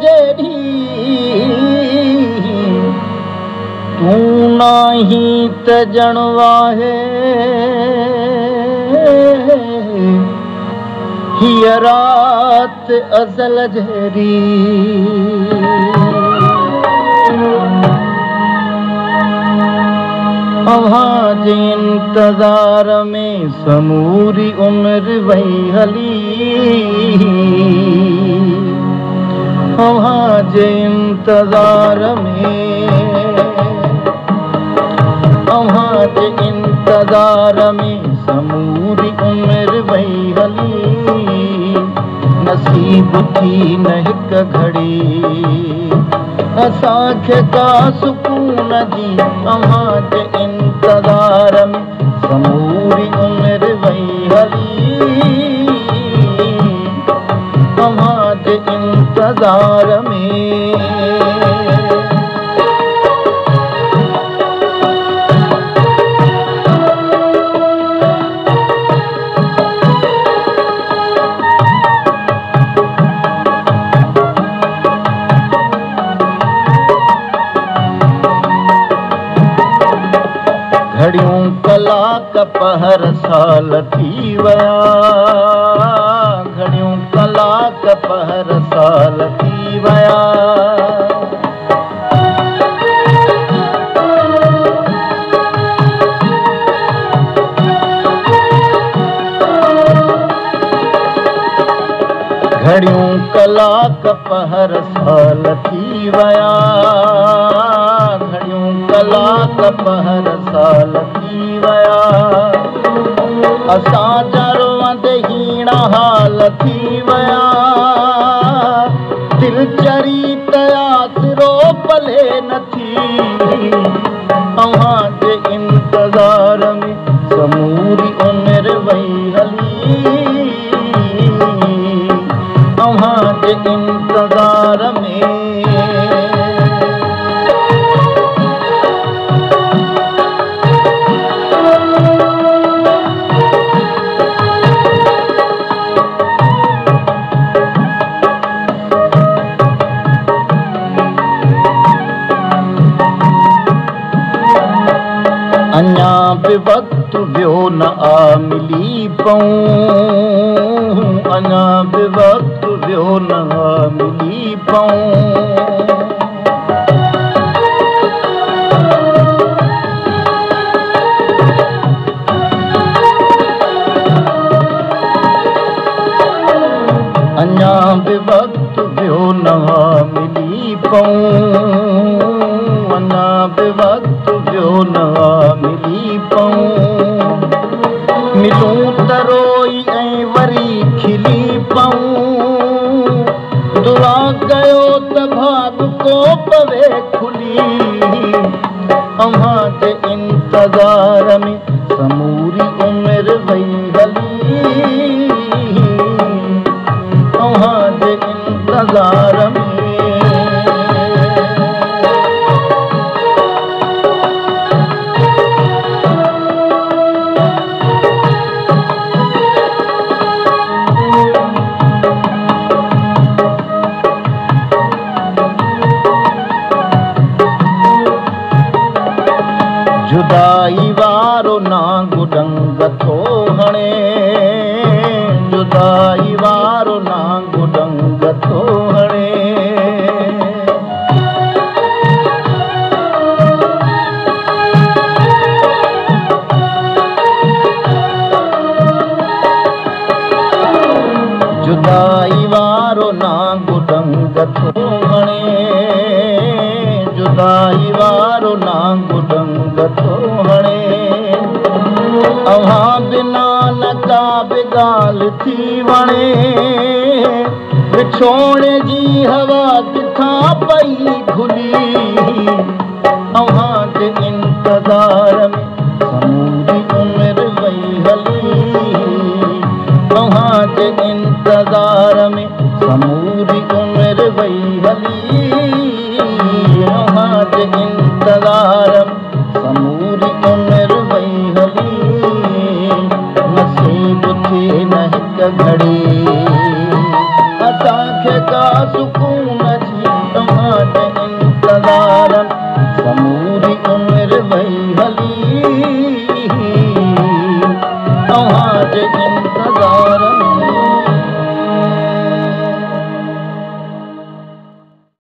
जहिड़ी तूं नाही त ॼणवा है हीअ रात अज़ल जहिड़ी अव्हां जे इंतज़ार में समूरी उम्र वही हली अव्हां जे इंतज़ार में अव्हां जे इंतज़ार में समूरी उम्र वही हली नसीब थी न हिक घड़ी असांखे का सुकून जी अव्हां जे इंतज़ार में समूरी उम्र वही हली अव्हां जे इंतज़ार में घड़ियों कलाक पहर साल थी वया घड़ियों कलाक पहर साल थी वया घड़ियों कलाक पहर साल थी वया घड़ियों कलाक पहर साल थी वया असां जा रोअंदे हीणा हाल थी वया दिल चरी तयासरो पले नथी अव्हां जे इंतज़ार में समूरी उम्र वही हली अव्हां जे इंतज़ार में अञा बि वक़्तु वियो न आ मिली पऊं अञा बि वक़्तु वियो न आ मिली पऊं अञा बि वक़्तु वियो न आ मिली पऊं अञा बि वक़्तु वियो न आ मिली पऊं मिलूं त रोई ऐं वरी खिली पऊं दुआ कयो त भाग को पवे खुली अव्हां जे इंतज़ार में समूरी उम्र वही हली अव्हां जे इंतज़ार में जुदाई वारो नांगु डंग थो हणे जुदाई वारो नांगु डंग थो हणे जुदाई वारो नांगु डंग थो हणे जुदाई वारो नांगु डंग थो हणे अव्हां बिना न का बि ॻाल्हि थी वणे विछोड़े जी हवा किथां पई घुली अव्हां जे इंतज़ार में समूरी उम्र वही हली अव्हां जे इंतज़ार में समूरी उम्र वही हली अव्हां जे इंतज़ार